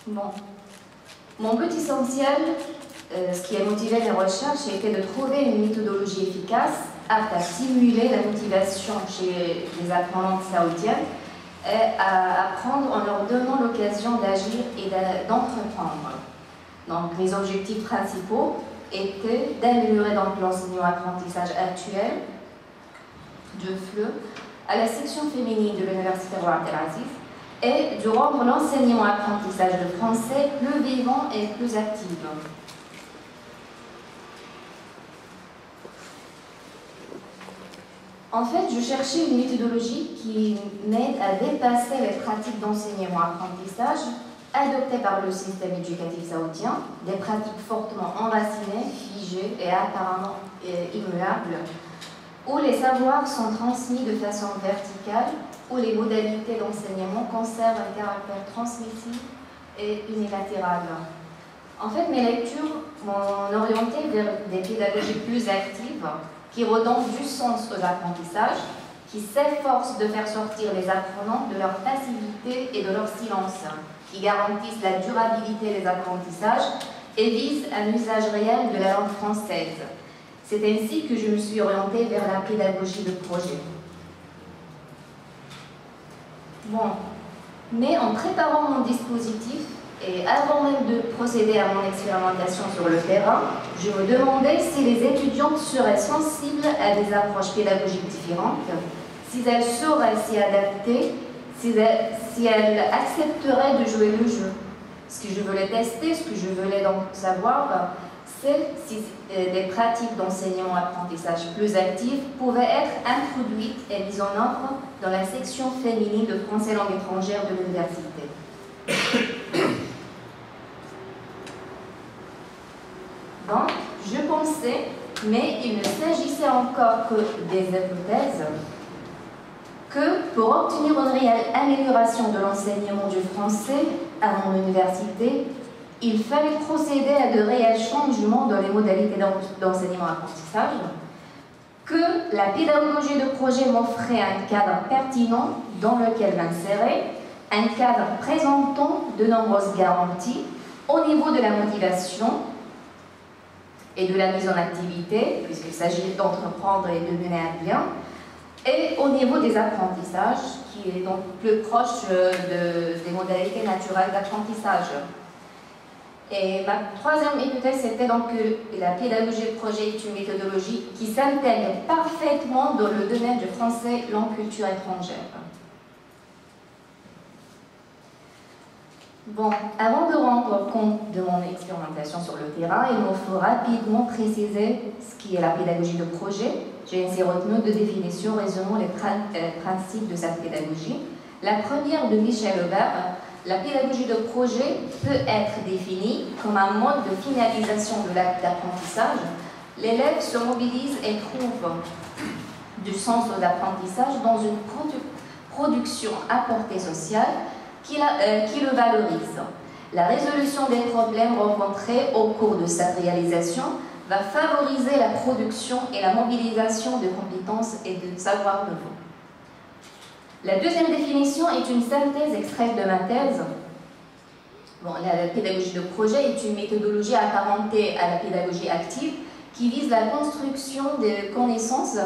Bon. Mon but essentiel, ce qui a motivé mes recherches, était de trouver une méthodologie efficace apte à stimuler la motivation chez les apprenants saoudiens et à apprendre en leur donnant l'occasion d'agir et d'entreprendre. Donc, mes objectifs principaux étaient d'améliorer l'enseignement-apprentissage actuel de FLE à la section féminine de l'Université Roi Abdelaziz et de rendre l'enseignement-apprentissage de français plus vivant et plus actif. En fait, je cherchais une méthodologie qui m'aide à dépasser les pratiques d'enseignement-apprentissage adoptées par le système éducatif saoudien, des pratiques fortement enracinées, figées et apparemment immuables, où les savoirs sont transmis de façon verticale, où les modalités d'enseignement conservent un caractère transmissif et unilatéral. En fait, mes lectures m'ont orienté vers des pédagogies plus actives, qui redonnent du sens aux apprentissages, qui s'efforcent de faire sortir les apprenants de leur passivité et de leur silence, qui garantissent la durabilité des apprentissages et visent un usage réel de la langue française. C'est ainsi que je me suis orientée vers la pédagogie de projet. Bon, mais en préparant mon dispositif, et avant même de procéder à mon expérimentation sur le terrain, je me demandais si les étudiantes seraient sensibles à des approches pédagogiques différentes, si elles sauraient s'y adapter, si elles accepteraient de jouer le jeu. Ce que je voulais tester, ce que je voulais donc savoir, c'est si des pratiques d'enseignement-apprentissage plus actives pouvaient être introduites et mises en œuvre dans la section féminine de français langue étrangère de l'université. Donc, je pensais, mais il ne s'agissait encore que des hypothèses, que pour obtenir une réelle amélioration de l'enseignement du français à mon université, il fallait procéder à de réels changements dans les modalités d'enseignement-apprentissage, que la pédagogie de projet m'offrait un cadre pertinent dans lequel m'insérer, un cadre présentant de nombreuses garanties au niveau de la motivation et de la mise en activité, puisqu'il s'agit d'entreprendre et de mener à bien, et au niveau des apprentissages, qui est donc plus proche des modalités naturelles d'apprentissage. Et ma troisième hypothèse, c'était donc que la pédagogie de projet est une méthodologie qui s'intègre parfaitement dans le domaine du français, langue, culture étrangère. Bon, avant de rendre compte de mon expérimentation sur le terrain, il me faut rapidement préciser ce qui est la pédagogie de projet. J'ai ainsi retenu deux définitions résumant les principes de cette pédagogie. La première de Michel Aubert, la pédagogie de projet peut être définie comme un mode de finalisation de l'acte d'apprentissage. L'élève se mobilise et trouve du sens aux apprentissages dans une production à portée sociale qui le valorise. La résolution des problèmes rencontrés au cours de sa réalisation va favoriser la production et la mobilisation de compétences et de savoirs nouveaux. La deuxième définition est une synthèse extraite de ma thèse. Bon, la pédagogie de projet est une méthodologie apparentée à la pédagogie active qui vise la construction de connaissances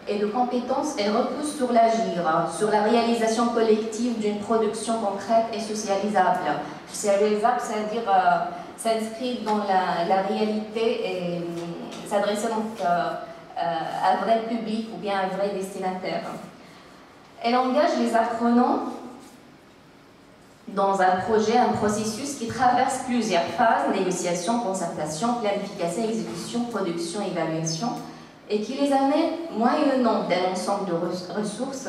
et de compétences et repose sur l'agir, sur la réalisation collective d'une production concrète et socialisable. Socialisable, c'est-à-dire s'inscrire dans la réalité et s'adresser donc à un vrai public ou bien à un vrai destinataire. Elle engage les apprenants dans un projet, un processus qui traverse plusieurs phases, négociation, concertation, planification, exécution, production, évaluation, et qui les amène, moyennant d'un ensemble de ressources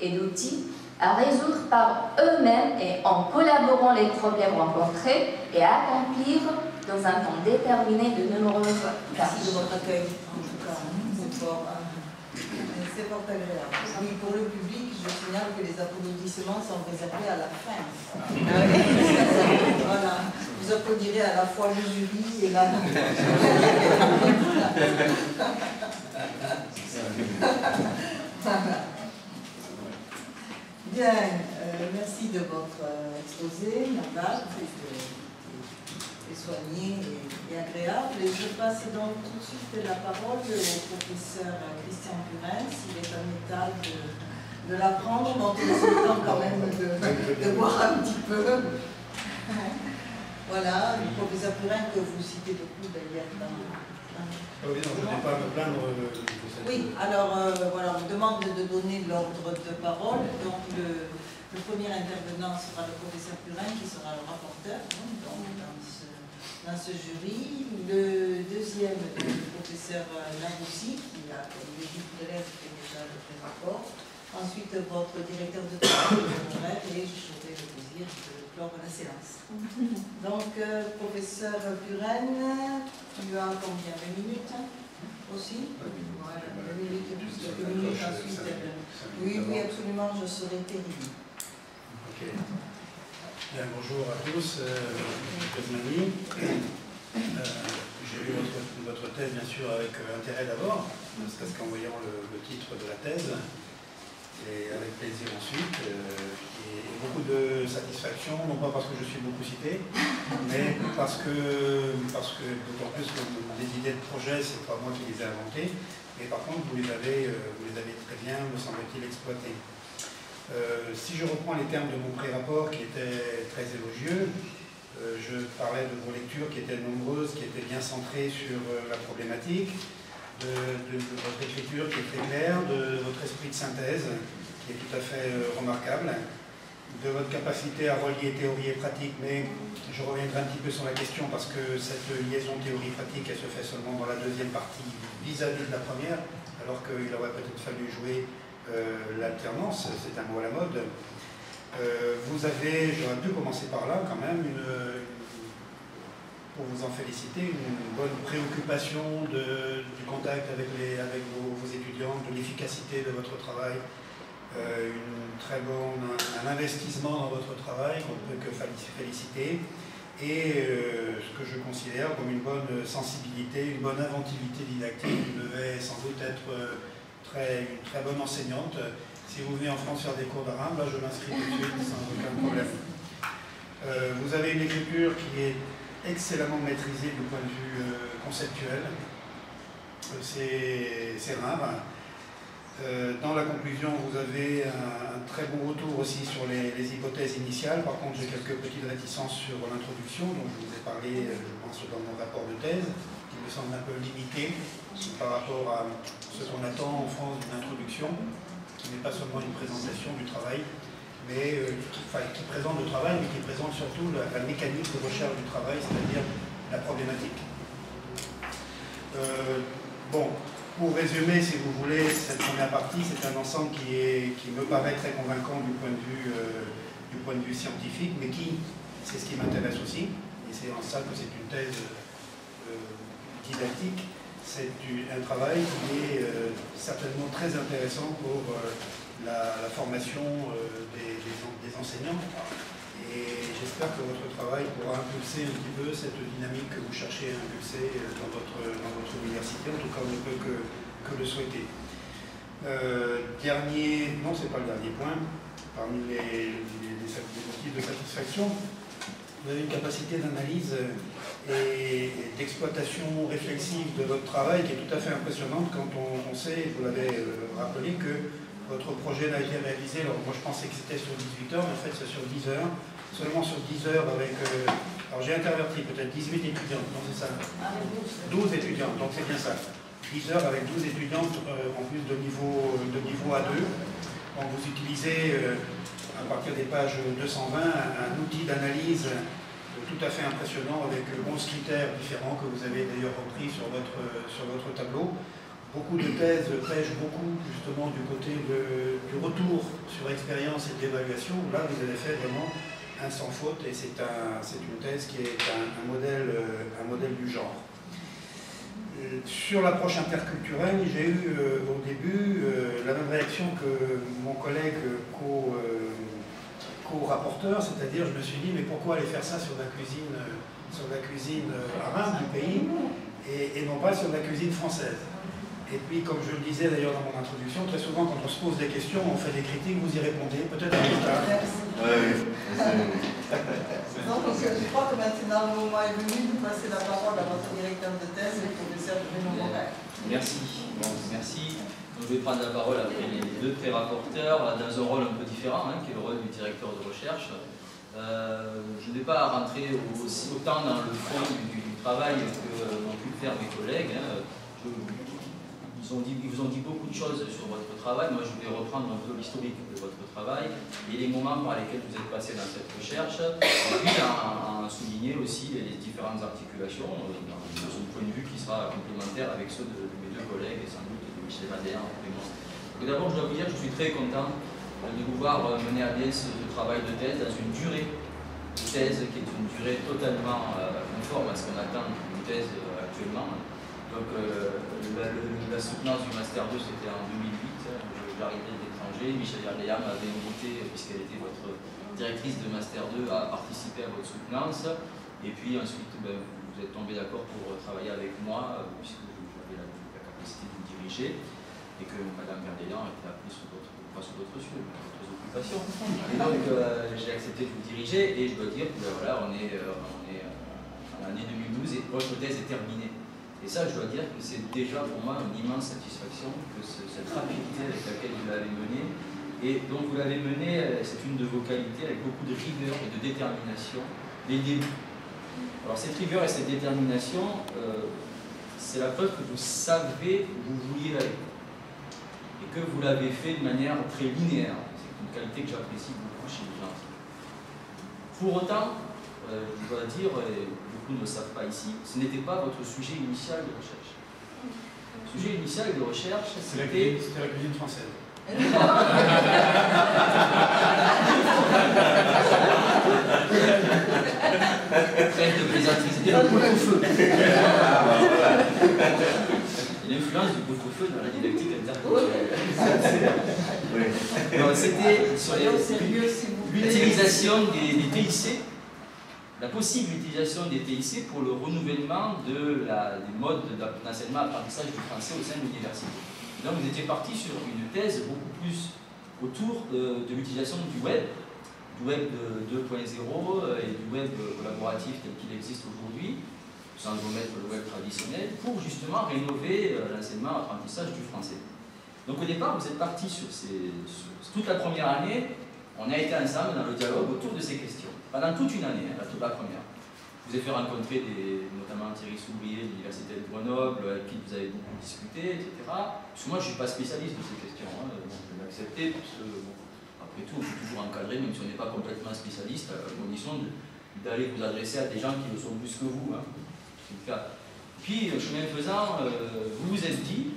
et d'outils, à résoudre par eux-mêmes et en collaborant les problèmes rencontrés et à accomplir dans un temps déterminé de nombreuses tâches. Merci de votre accueil, en tout cas. C'est fort agréable. Oui, pour le public, je signale que les applaudissements sont réservés à la fin. Voilà. Vous applaudirez à la fois le jury et la... Bien. Merci de votre exposé, Nabal, et soigné et agréable. Et je passe donc tout de suite la parole au professeur Christian Purin, s'il est en état de l'apprendre, mais en tout temps quand même de boire un petit peu. Voilà, le professeur Purin que vous citez beaucoup d'ailleurs dans... Oui, non, je n'ai pas à me plaindre de cette... Oui, alors voilà, on me demande de donner l'ordre de parole. Donc le premier intervenant sera le professeur Purin qui sera le rapporteur donc, dans ce jury. Le deuxième, le professeur Laroussi qui a, comme il dit tout à l'heure, fait déjà le pré-rapport. Ensuite, votre directeur de travail, et j'aurai le plaisir de clore la séance. Donc, professeur Purin, tu as combien? 20 minutes aussi? Voilà, 20 minutes et plus quelques minutes ensuite. Oui, oui, absolument, je serai terrible. Ok. Bien, bonjour à tous. Cosmani. J'ai lu votre thèse, bien sûr, avec intérêt d'abord, ne serait-ce qu'en voyant le titre de la thèse. Et avec plaisir ensuite, et beaucoup de satisfaction, non pas parce que je suis beaucoup cité, mais parce que d'autant plus que les idées de projet, c'est pas moi qui les ai inventées, mais par contre vous les avez très bien, me semble-t-il, exploitées. Si je reprends les termes de mon pré-rapport qui était très élogieux, je parlais de vos lectures qui étaient nombreuses, qui étaient bien centrées sur la problématique, de votre écriture qui est très claire, de votre esprit de synthèse qui est tout à fait remarquable, de votre capacité à relier théorie et pratique, mais je reviendrai un petit peu sur la question parce que cette liaison théorie-pratique, elle se fait seulement dans la deuxième partie vis-à-vis de la première, alors qu'il aurait peut-être fallu jouer l'alternance, c'est un mot à la mode. Vous avez, j'aurais pu commencer par là quand même, pour vous en féliciter, une bonne préoccupation du contact avec vos étudiants, de l'efficacité de votre travail, un investissement dans votre travail qu'on ne peut que féliciter, et ce que je considère comme une bonne sensibilité, une bonne inventivité didactique. Vous devez sans doute être une très bonne enseignante. Si vous venez en France faire des cours d'arabe, là je m'inscris tout de suite sans aucun problème. Vous avez une écriture qui est excellemment maîtrisé du point de vue conceptuel. C'est rare. Dans la conclusion, vous avez un très bon retour aussi sur les hypothèses initiales. Par contre, j'ai quelques petites réticences sur l'introduction, dont je vous ai parlé, je pense, dans mon rapport de thèse, qui me semble un peu limité par rapport à ce qu'on attend en France d'une introduction, qui n'est pas seulement une présentation du travail, mais qui présente le travail, mais qui présente surtout la mécanique de recherche du travail, c'est-à-dire la problématique. Bon, pour résumer, si vous voulez, cette première partie, c'est un ensemble qui me paraît très convaincant du point de vue scientifique, mais c'est ce qui m'intéresse aussi, et c'est en ça que c'est une thèse didactique. C'est un travail qui est certainement très intéressant pour la formation des enseignants, et j'espère que votre travail pourra impulser un petit peu cette dynamique que vous cherchez à impulser dans votre université. En tout cas, on ne peut que le souhaiter. Non, c'est pas le dernier point, parmi les motifs de satisfaction, vous avez une capacité d'analyse et d'exploitation réflexive de votre travail qui est tout à fait impressionnante quand on sait, vous l'avez rappelé, que votre projet n'a été réalisé, alors moi je pensais que c'était sur 18 heures, mais en fait c'est sur 10 heures, seulement sur 10 heures avec, alors j'ai interverti peut-être 18 étudiantes, non c'est ça, 12 étudiantes, donc c'est bien ça, 10 heures avec 12 étudiantes en plus de niveau A2, donc vous utilisez à partir des pages 220 un outil d'analyse tout à fait impressionnant avec 11 critères différents que vous avez d'ailleurs repris sur votre tableau. Beaucoup de thèses pêchent beaucoup justement du côté du retour sur expérience et d'évaluation. Là, vous avez fait vraiment un sans faute et c'est une thèse qui est un modèle du genre. Sur l'approche interculturelle, j'ai eu au début la même réaction que mon collègue co-rapporteur, c'est-à-dire je me suis dit mais pourquoi aller faire ça sur la cuisine arabe du pays et non pas sur la cuisine française. Et puis, comme je le disais d'ailleurs dans mon introduction, très souvent quand on se pose des questions, on fait des critiques, vous y répondez, peut-être un peu tard. Donc, je crois que maintenant le moment est venu de passer la parole à votre directeur de thèse, le professeur Bruno Moret. Merci. Bon, merci. Donc, je vais prendre la parole après les deux pré-rapporteurs, dans un rôle un peu différent, qui est le rôle du directeur de recherche. Je ne vais pas rentrer autant dans le fond du travail que ont pu faire mes collègues. Ils vous ont dit beaucoup de choses sur votre travail. Moi, je vais reprendre un peu l'historique de votre travail et les moments par lesquels vous êtes passé dans cette recherche, et puis en souligner aussi les différentes articulations, de son point de vue qui sera complémentaire avec ceux de mes deux collègues et sans doute de Michel Madère et moi. D'abord, je dois vous dire que je suis très content de vous voir mener à bien ce travail de thèse dans une durée de thèse qui est une durée totalement conforme à ce qu'on attend d'une thèse actuellement. Donc la soutenance du Master 2 c'était en 2008, j'arrivais de l'étranger, Michel Léa m'avait invité, puisqu'elle était votre directrice de Master 2, à participer à votre soutenance, et puis ensuite vous êtes tombé d'accord pour travailler avec moi, puisque j'avais la capacité de vous diriger, et que Madame Verdeillan était appelée sur d'autres cieux, d'autres occupations. Et donc j'ai accepté de vous diriger, et je dois dire que voilà, on est en l'année 2012 et votre thèse est terminée. Et ça, je dois dire que c'est déjà pour moi une immense satisfaction que cette rapidité avec laquelle vous l'avez menée. Et donc vous l'avez menée, c'est une de vos qualités, avec beaucoup de rigueur et de détermination dès le début. Alors cette rigueur et cette détermination, c'est la preuve que vous savez où vous vouliez aller. Et que vous l'avez fait de manière très linéaire. C'est une qualité que j'apprécie beaucoup chez les gens. Pour autant, je dois dire, ne le savent pas ici, ce n'était pas votre sujet initial de recherche. Le sujet initial de recherche, c'était... C'était la cuisine française. Trêve de plaisanterie, c'était le pot-au-feu. L'influence du pot-au-feu dans la didactique interculturelle. C'était sur l'utilisation des TIC, la possible utilisation des TIC pour le renouvellement des modes d'enseignement apprentissage du français au sein de l'université. Donc vous étiez parti sur une thèse beaucoup plus autour de l'utilisation du web 2.0 et du web collaboratif tel qu'il existe aujourd'hui, sans remettre le web traditionnel, pour justement rénover l'enseignement apprentissage du français. Donc au départ, vous êtes parti sur toute la première année, on a été ensemble dans le dialogue autour de ces questions. Pendant toute une année, toute la première. Je vous ai fait rencontrer notamment Thierry Soubrier de l'Université de Grenoble, avec qui vous avez beaucoup discuté, etc. Parce que moi, je ne suis pas spécialiste de ces questions. Je l'ai accepté parce que, après tout, on peut toujours encadrer, même si on n'est pas complètement spécialiste, à condition d'aller vous adresser à des gens qui le sont plus que vous. C'est le cas. Puis, chemin faisant, vous vous êtes dit,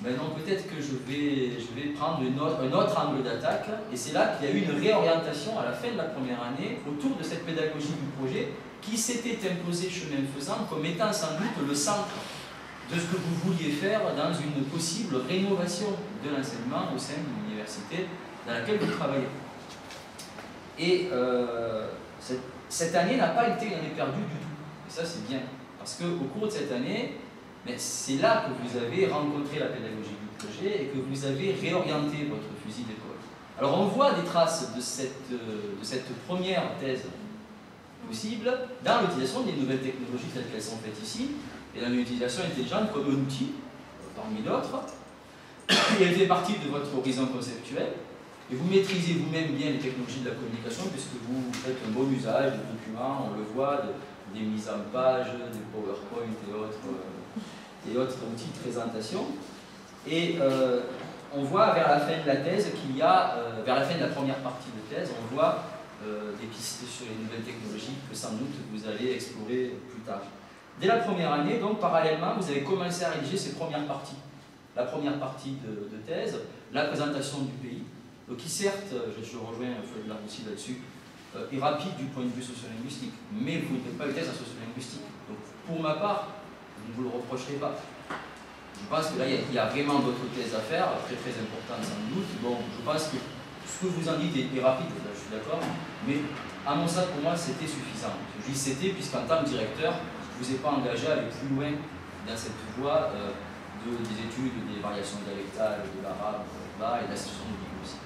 maintenant peut-être que je vais prendre un autre angle d'attaque, et c'est là qu'il y a eu une réorientation à la fin de la première année autour de cette pédagogie du projet qui s'était imposée chemin faisant comme étant sans doute le centre de ce que vous vouliez faire dans une possible rénovation de l'enseignement au sein de l'université dans laquelle vous travaillez. Et cette année n'a pas été une année perdue du tout, et ça c'est bien, parce qu'au cours de cette année, mais c'est là que vous avez rencontré la pédagogie du projet et que vous avez réorienté votre fusil d'épaule. Alors on voit des traces de cette première thèse possible dans l'utilisation des nouvelles technologies telles qu'elles sont faites ici, et dans l'utilisation intelligente comme un outil, parmi d'autres, et elle fait partie de votre horizon conceptuel, et vous maîtrisez vous-même bien les technologies de la communication puisque vous faites un bon usage des documents, on le voit, des mises en page, des PowerPoint et autres outils de présentation. Et on voit vers la fin de la thèse qu'il y a, vers la fin de la première partie de thèse, on voit des pistes sur les nouvelles technologies que sans doute vous allez explorer plus tard. Dès la première année, donc parallèlement, vous avez commencé à rédiger ces premières parties. La première partie de thèse, la présentation du pays, qui certes, je rejoins Feuille aussi là-dessus, est rapide du point de vue sociolinguistique, mais vous ne faites pas une thèse en sociolinguistique. Donc pour ma part, je ne vous le reprocherai pas. Je pense que là, il y a vraiment d'autres thèses à faire, très très importantes sans doute. Bon, je pense que ce que vous en dites est rapide, là, je suis d'accord, mais à mon sens, pour moi, c'était suffisant. Je dis c'était, puisqu'en tant que directeur, je ne vous ai pas engagé à aller plus loin dans cette voie de des études des variations dialectales de l'arabe et de la situation de aussi.